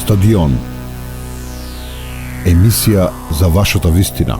Стадион. Емисија за вашата вистина.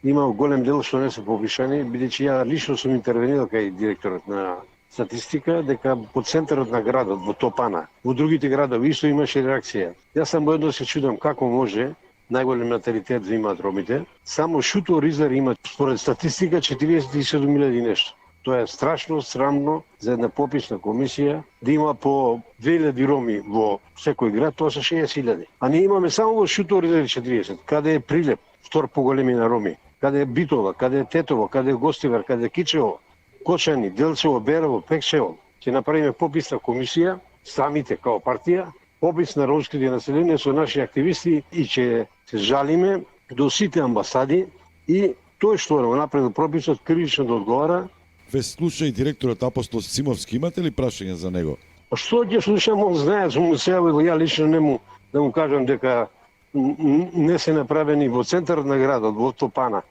Има голем дел што не се попишани, бидејќи ја лично сум интервенирал кај директорот на статистика дека по центарот на градот во Топана, во другите градови исто имаше реакција. Јас сам едно се чудам како може најголем наtalитет да имаат ромите, само Шуто Ризар има според статистика 47.000 нешто. Тоа е страшно срамно за една пописна комисија да има по 2000 роми во секој град, тоа се 60.000. А ние имаме само во Шуто Ризар 40, каде е Прилеп, втор по големина роми, каде е Битола, каде е Тетово, каде е Гостивар, каде е Кичево, Кочани, Делчево, Берово, Пекшево. Ќе направиме пописна комисија, самите као партија, попис на ромските население со наши активисти и ќе се жалиме до сите амбасади и тој што го направил прописот критично да одговара. Ве слуша и директорот Апостол Симовски, имате ли прашање за него? Што ќе слушам, он знае, сум му се јавил, ја лично не му да му кажам дека не се направени во центарот на градот, во Топана,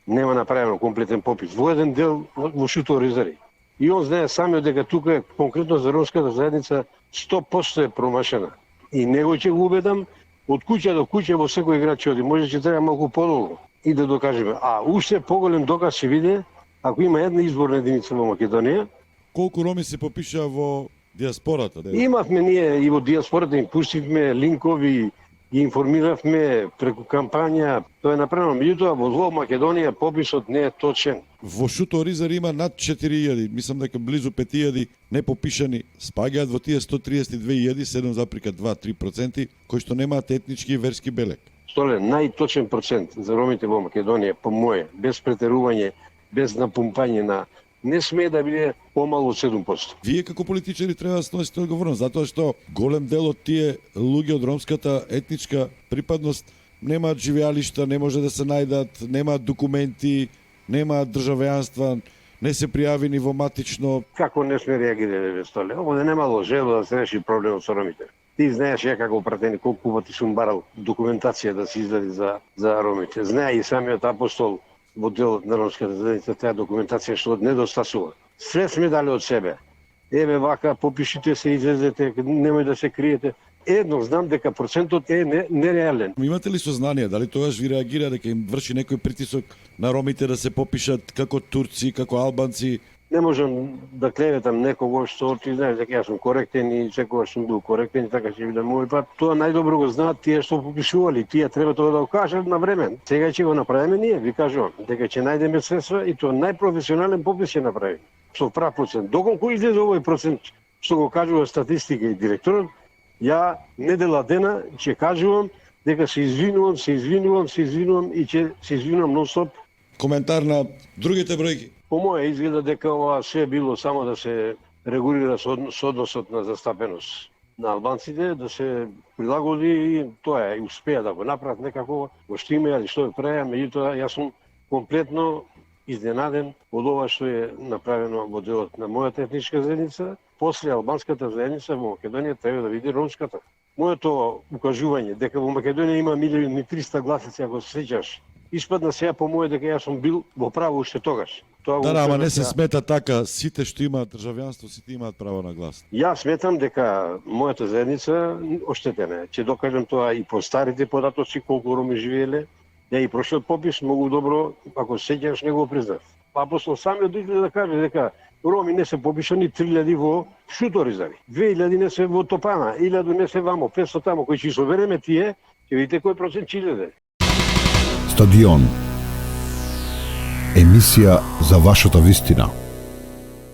нема направено комплетен попис. Во еден дел во Шуто Ризари. И он знае самиот дека тука конкретно за ромската заедница 100% е промашена. И него ќе го убедам од куќа до куќа во секој град ќе оди. Може ќе треба малку подолго и да докажеме. А уште поголем доказ ќе биде ако има една изборна единица во Македонија. Колку роми се попиша во диаспората? Имавме ние и во диаспората, им пуштивме линкови, ги информиравме преку кампања. Тоа е направено. Меѓутоа во Македонија пописот не е точен. Во Шуто Ризар има над 4000, мислам дека близу 5000 непопишани, спаѓаат во тие 132.000, 7,23%, кои што немаат етнички и верски белег. Столе, најточен процент за ромите во Македонија, по моје, без претерување, без напумпање на не смее да биде помалку од 7%. Вие како политичари треба да сносите одговорност, затоа што голем дел од тие луѓе од ромската етничка припадност немаат живеалишта, не може да се најдат, немаат документи, немаат државјанства, не се пријавени во матично. Како не сме реагирале, Столе? Ово немало жело да се реши проблемот со ромите. Ти знаеш ја како пратени колку пати сум барал документација да се издаде за ромите. Знае и самиот Апостол во делот на ромската заедница таа документација што недостасува. Све сме дали од себе. Еве вака, попишите се, излезете, немој да се криете. Едно знам дека процентот е нереален. Имате ли сознание дали тогаш ви реагира дека им врши некој притисок на ромите да се попишат како турци, како албанци? Не можам да клеветам некого што ти знаеш дека јас сум коректен и секогаш сум бил коректен и така ќе биде мој пат. Тоа најдобро го знаат тие што попишували, тие треба тоа да го кажат на време. Сега ќе го направиме ние, ви кажувам, дека ќе најдеме средства и тоа најпрофесионален попис ќе направиме. Со прав процент. Доколку излезе овој процент што го кажува статистика и директорот, ја недела дена ќе кажувам дека се извинувам и ќе се извинувам нон-стоп. Коментар на другите бројки. По моје изгледа дека ова се било само да се регулира со односот на застапеност на албанците, да се прилагоди и тоа е, и успеа да го направат некако, во што има или што е преја, меѓутоа јас сум комплетно изненаден од ова што е направено во делот на мојата етничка заедница. После албанската заедница во Македонија треба да види ромската. Моето укажување дека во Македонија има 1.300.000 гласаци, ако се сеќаш, испадна сега по моје дека јас сум бил во право уште тогаш. Да, ама не се смета така, сите што имаат државјанство, сите имаат право на глас. Јас сметам дека мојата заедница оштетена е. Ќе докажам тоа и по старите податоци колку роми живееле. Ја и прошлиот попис многу добро, ако се сеќаш, не го признав. Апостол самиот дојде да каже дека роми не се попишани, 3000 во Шуто Ризари, 2000 не се во Топана, 1000 не се вамо, 500 тамо, кои ќе собереме тие, ќе видите кој процент ќе излезе. Стадион. Емисија за вашата вистина.